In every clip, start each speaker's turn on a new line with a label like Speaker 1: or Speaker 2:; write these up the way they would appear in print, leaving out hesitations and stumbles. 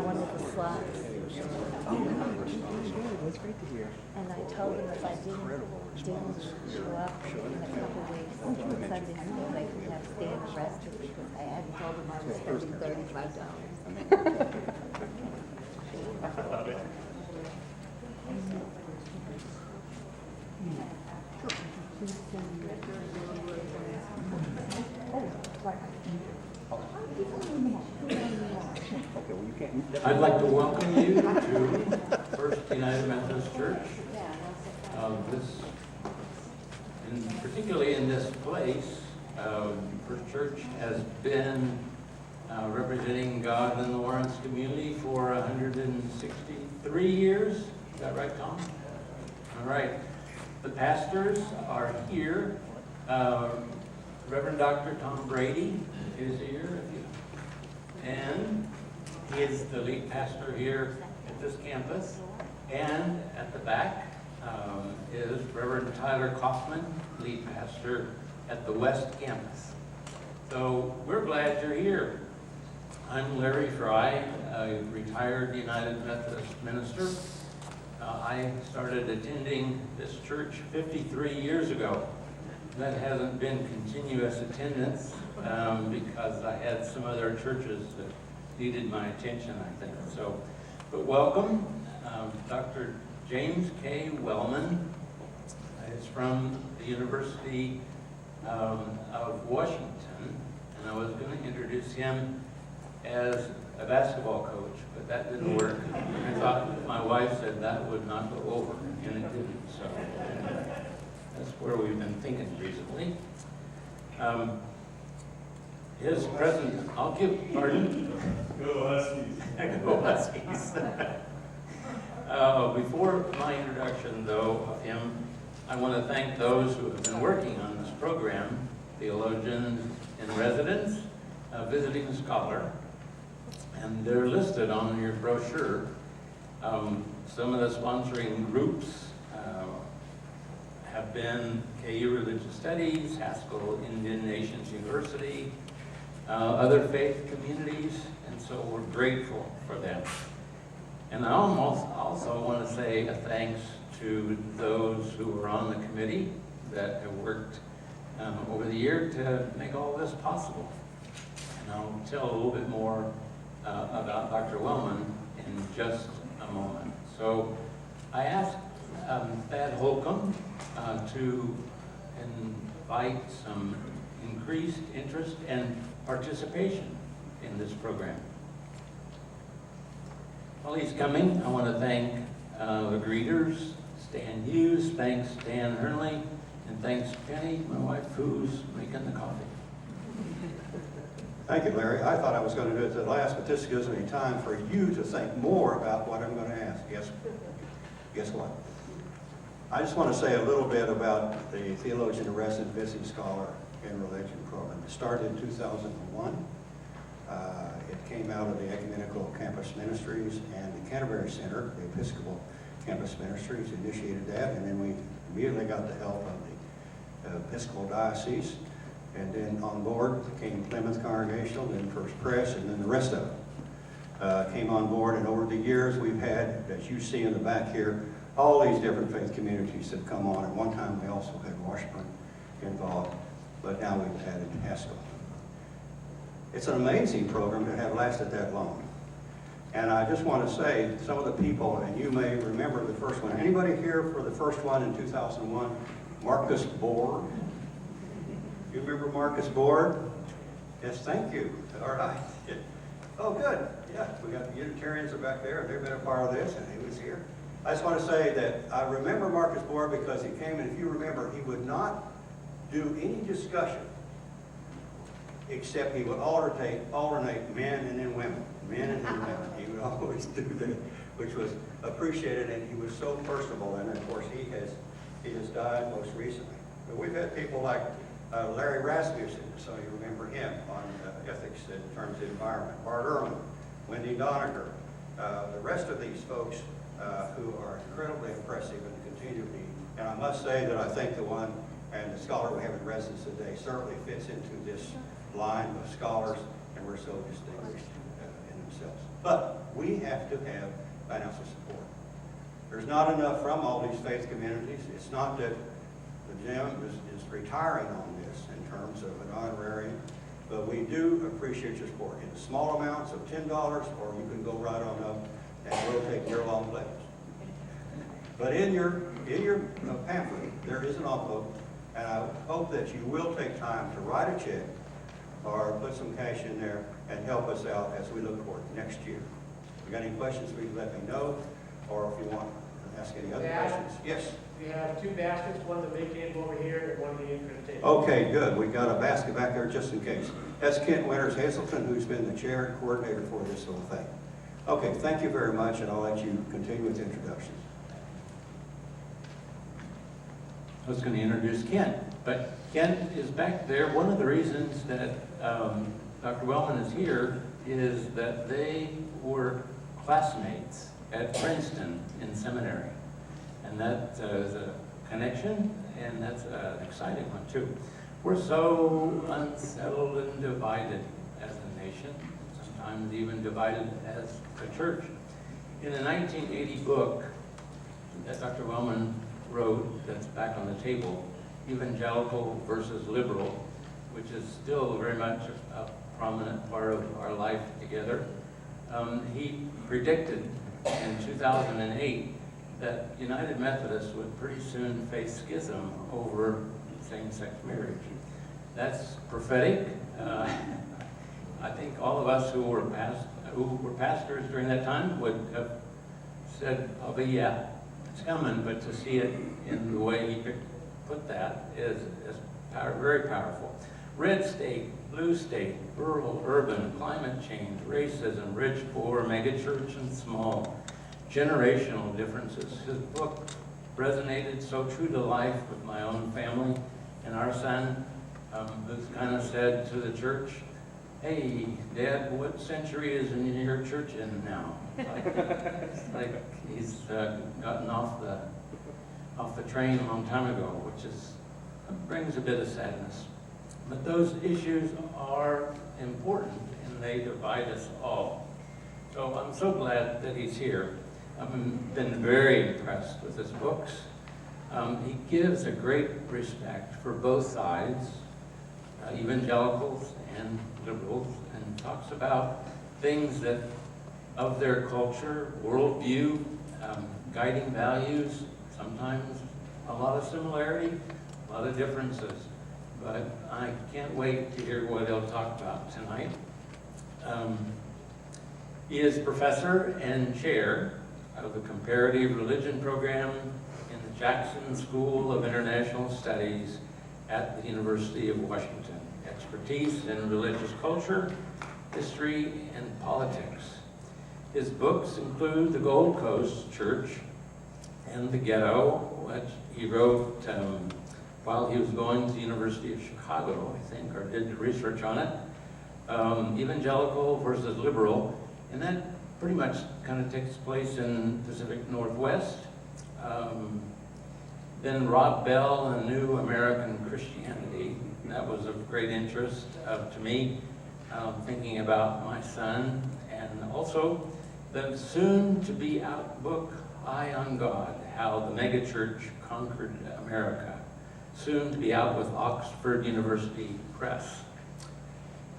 Speaker 1: wonderful slots.
Speaker 2: That's great to hear.
Speaker 1: And I told them if I didn't show up in a couple of weeks, Sunday school, they could have stand arrested because I hadn't told them I was spending $35.
Speaker 3: I'd like to welcome you to First United Methodist Church. Particularly in this place, First Church has been representing God in the Lawrence community for 163 years. Is that right, Tom? All right. The pastors are here. Reverend Dr. Tom Brady is here, and he is the lead pastor here at this campus. And at the back is Reverend Tyler Kaufman, lead pastor at the West Campus. So we're glad you're here. I'm Larry Fry, a retired United Methodist minister. I started attending this church 53 years ago. That hasn't been continuous attendance because I had some other churches that needed my attention, I think. So, but welcome, Dr. James K. Wellman is from the University of Washington, and I was going to introduce him as a basketball coach, but that didn't work. I thought my wife said that would not go over, and it didn't. So that's where we've been thinking recently. His present, I'll give, pardon?
Speaker 4: Go Huskies.
Speaker 3: Go Huskies. Before my introduction, though, of him, I want to thank those who have been working on this program: Theologian in residence, visiting scholar, and they're listed on your brochure. Some of the sponsoring groups have been KU Religious Studies, Haskell Indian Nations University, other faith communities, and so we're grateful for them. And I also want to say a thanks to those who are on the committee that have worked over the year to make all this possible. And I'll tell a little bit more about Dr. Wellman in just a moment. So I asked Thad Holcomb to invite some increased interest and participation in this program. While he's coming, I want to thank the greeters, Stan Hughes, thanks Dan Hernley, and thanks Penny, my wife, who's making the coffee.
Speaker 5: Thank you, Larry. I thought I was going to do it to the last, but this gives me time for you to think more about what I'm going to ask. Guess what? I just want to say a little bit about the Theologian in Residence Visiting Scholar in Religion program. It started in 2001. It came out of the Ecumenical Campus Ministries and the Canterbury Center, the Episcopal Campus Ministries, initiated that, and then we immediately got the help of the Episcopal Diocese, and then on board came Plymouth Congregational, then First Press, and then the rest of it came on board. And over the years we've had, as you see in the back here, all these different faith communities have come on. At one time we also had Washburn involved, but now we've added Haskell. It's an amazing program to have lasted that long. And I just want to say, some of the people, and you may remember the first one. Anybody here for the first one in 2001? Marcus Board. You remember Marcus Board? Yes, thank you. All right. Oh, good. Yeah, we got the Unitarians are back there, and they've been a part of this, and he was here. I just want to say that I remember Marcus Board because he came, and if you remember, he would not do any discussion except he would alternate men and then women, men and then women. He would always do that, which was appreciated, and he was so personable. And of course, he has died most recently. But we've had people like Larry Rasmussen, so you remember him on ethics in terms of the environment. Bart Ehrman, Wendy Doniger, the rest of these folks who are incredibly impressive and continue to be. And I must say that I think the one and the scholar we have in residence today certainly fits into this line of scholars, and we're so distinguished in themselves. But We have to have financial support. There's not enough from all these faith communities. It's not that the gym is retiring on this in terms of an honorarium, but we do appreciate your support in small amounts of $10, or you can go right on up and rotate year-long pledges. But in your pamphlet, there is an envelope, and I hope that you will take time to write a check or put some cash in there and help us out as we look toward next year. If you got any questions, please let me know, or if you want to ask any other questions. Yes?
Speaker 2: We have two baskets, one the big table over here and one the entrance table.
Speaker 5: Okay, good. We got a basket back there just in case. That's Kent Winters Hazelton, who's been the chair and coordinator for this whole thing. Okay, thank you very much, and I'll let you continue with introductions.
Speaker 3: I was going to introduce Kent, but Kent is back there. One of the reasons that Dr. Wellman is here is that they were classmates at Princeton in seminary. And that is a connection, and that's an exciting one too. We're so unsettled and divided as a nation, sometimes even divided as a church. In a 1980 book that Dr. Wellman wrote, that's back on the table, Evangelical versus Liberal, which is still very much a prominent part of our life together, he predicted in 2008 that United Methodists would pretty soon face schism over same-sex marriage. That's prophetic. I think all of us who were pastors during that time would have said, probably, yeah, it's coming, but to see it in the way he put that is very powerful. Red state, blue state, rural, urban, climate change, racism, rich, poor, megachurch and small, generational differences. His book resonated so true to life with my own family, and our son, who's kind of said to the church, "Hey, Dad, what century is your church in now?" Like he's gotten off the train a long time ago, which brings a bit of sadness. But those issues are important, and they divide us all. So I'm so glad that he's here. I've been very impressed with his books. He gives a great respect for both sides, evangelicals and liberals, and talks about things that of their culture, worldview, guiding values, sometimes a lot of similarity, a lot of differences. But I can't wait to hear what he'll talk about tonight. He is professor and chair of the Comparative Religion program in the Jackson School of International Studies at the University of Washington. Expertise in religious culture, history, and politics. His books include The Gold Coast Church and The Ghetto, which he wrote while he was going to the University of Chicago, I think, or did research on it. Evangelical versus Liberal, and that pretty much kind of takes place in Pacific Northwest. Then Rob Bell and New American Christianity. That was of great interest to me, thinking about my son, and also the soon-to-be-out book, High on God, How the Megachurch Conquered America. Soon to be out with Oxford University Press.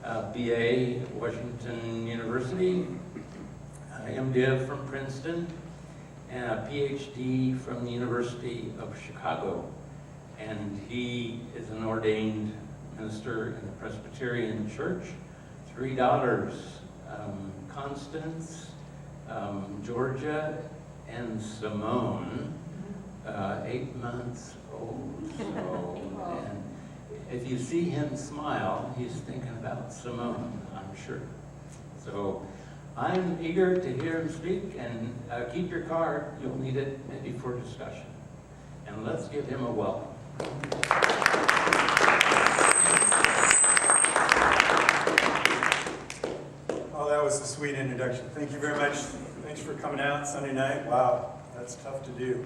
Speaker 3: BA at Washington University, MDiv from Princeton, and a PhD from the University of Chicago. And he is an ordained minister in the Presbyterian Church. 3 daughters, Constance, Georgia, and Simone, 8 months old. So, and if you see him smile, he's thinking about Simone, I'm sure. So I'm eager to hear him speak, and keep your card. You'll need it maybe for discussion. And let's give him a welcome.
Speaker 4: Oh, that was a sweet introduction. Thank you very much. Thanks for coming out Sunday night. Wow, that's tough to do.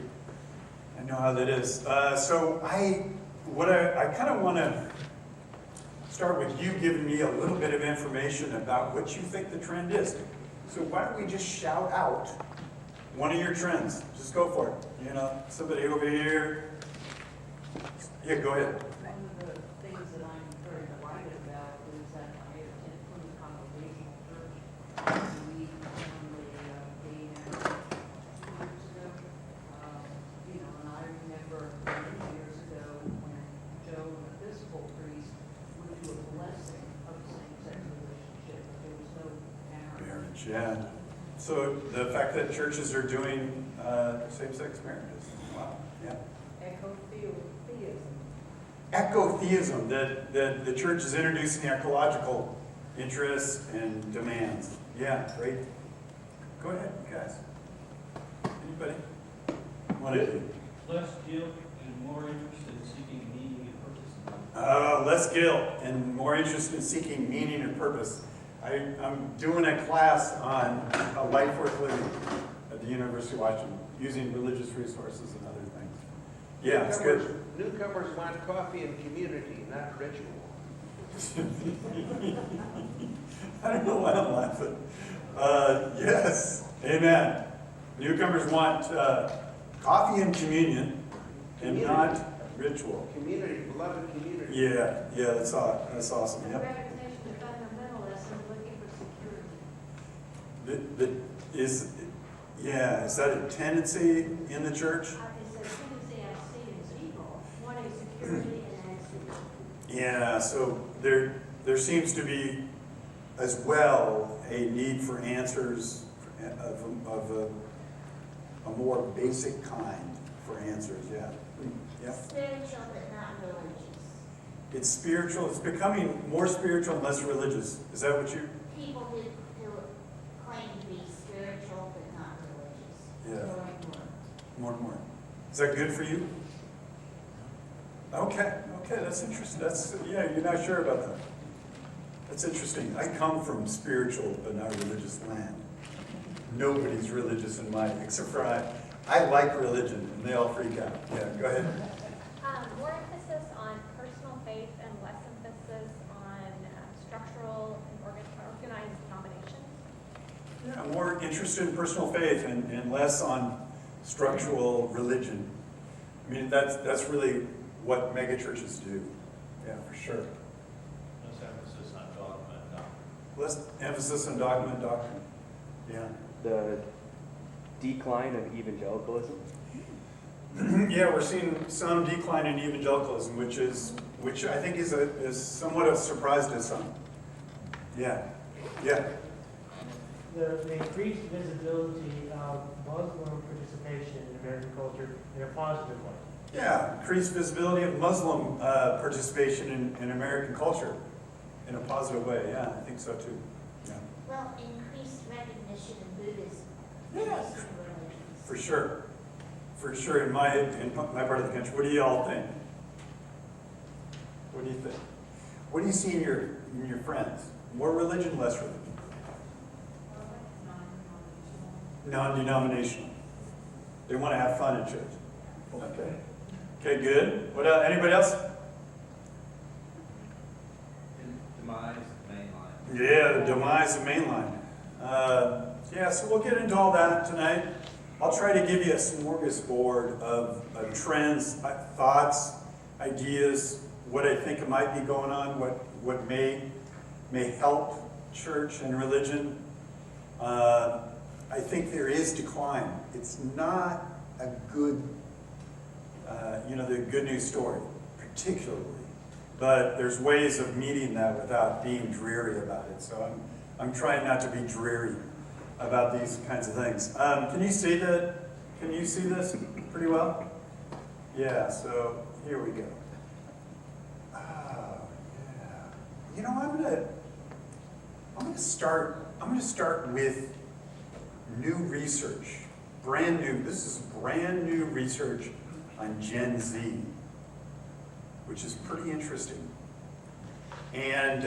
Speaker 4: I know how that is. So I kind of want to start with you giving me a little bit of information about what you think the trend is. So why don't we just shout out one of your trends? Just go for it. You know, somebody over here. Yeah, go ahead.
Speaker 6: One of the things that I'm very delighted about is that I attend Plymouth Congregational Church. We on the day now 2 years ago. You know, and I remember many years ago when Joe, an Episcopal priest, would do a blessing of same-sex relationship, but there was no marriage.
Speaker 4: Yeah. So the fact that churches are doing same-sex marriages. Wow. Yeah. Ecotheism, that the church is introducing ecological interests and demands. Yeah, great. Go ahead, you guys. Anybody? Want to do?
Speaker 7: Less guilt and more interest in seeking meaning and purpose.
Speaker 4: Less guilt and more interest in seeking meaning and purpose. I'm doing a class on a life worth living at the University of Washington, using religious resources and other things. Yeah, it's good.
Speaker 8: Newcomers want coffee and community, not ritual.
Speaker 4: I don't know why I'm laughing. Yes, amen. Newcomers want coffee and communion and not ritual.
Speaker 8: Community, beloved community.
Speaker 4: Yeah, that's awesome.
Speaker 6: The
Speaker 4: Yep.
Speaker 6: reputation of fundamentalists and looking for security.
Speaker 4: Is that a tendency in the church?
Speaker 6: It's a tendency I see in people, wanting security and anxiety.
Speaker 4: Yeah, so there seems to be as well a need for answers of a more basic kind for answers. Yeah.
Speaker 1: Spiritual but not religious.
Speaker 4: It's spiritual. It's becoming more spiritual and less religious. Is that what you?
Speaker 1: People who claim to be spiritual but not religious.
Speaker 4: Yeah.
Speaker 1: More and more.
Speaker 4: More and more. Is that good for you? Okay, that's interesting. You're not sure about that. That's interesting. I come from spiritual but not religious land. Nobody's religious in mine, except for I like religion, and they all freak out. Yeah, go ahead.
Speaker 9: More emphasis on personal faith and less emphasis on structural and organized denominations.
Speaker 4: Yeah, more interested in personal faith and less on structural religion. I mean, that's really what megachurches do. Yeah, for sure.
Speaker 7: Less emphasis on dogma and doctrine.
Speaker 4: Less emphasis on dogma and doctrine. Yeah.
Speaker 10: The decline of evangelicalism.
Speaker 4: Yeah, we're seeing some decline in evangelicalism, which I think is somewhat a surprise to some. Yeah.
Speaker 2: The increased visibility of Muslim participation in American culture in a positive way.
Speaker 4: Yeah, increased visibility of Muslim participation in American culture in a positive way. Yeah, I think so too. Yeah.
Speaker 1: Well, increased recognition in Buddhism.
Speaker 4: Yes.
Speaker 1: Eastern religions.
Speaker 4: For sure. In my part of the country, what do you all think? What do you think? What do you see in your friends? More religion, less religion? Non-denominational. They want to have fun in church. Okay, good. What else? Anybody else?
Speaker 7: Demise of mainline.
Speaker 4: Yeah, the demise of mainline. So we'll get into all that tonight. I'll try to give you a smorgasbord of trends, thoughts, ideas, what I think might be going on, what may help church and religion. I think there is decline. It's not a good, the good news story, particularly. But there's ways of meeting that without being dreary about it. So I'm trying not to be dreary about these kinds of things. Can you see that? Can you see this pretty well? Yeah. So here we go. You know, I'm gonna start with new research, brand new. This is brand new research on Gen Z, which is pretty interesting. And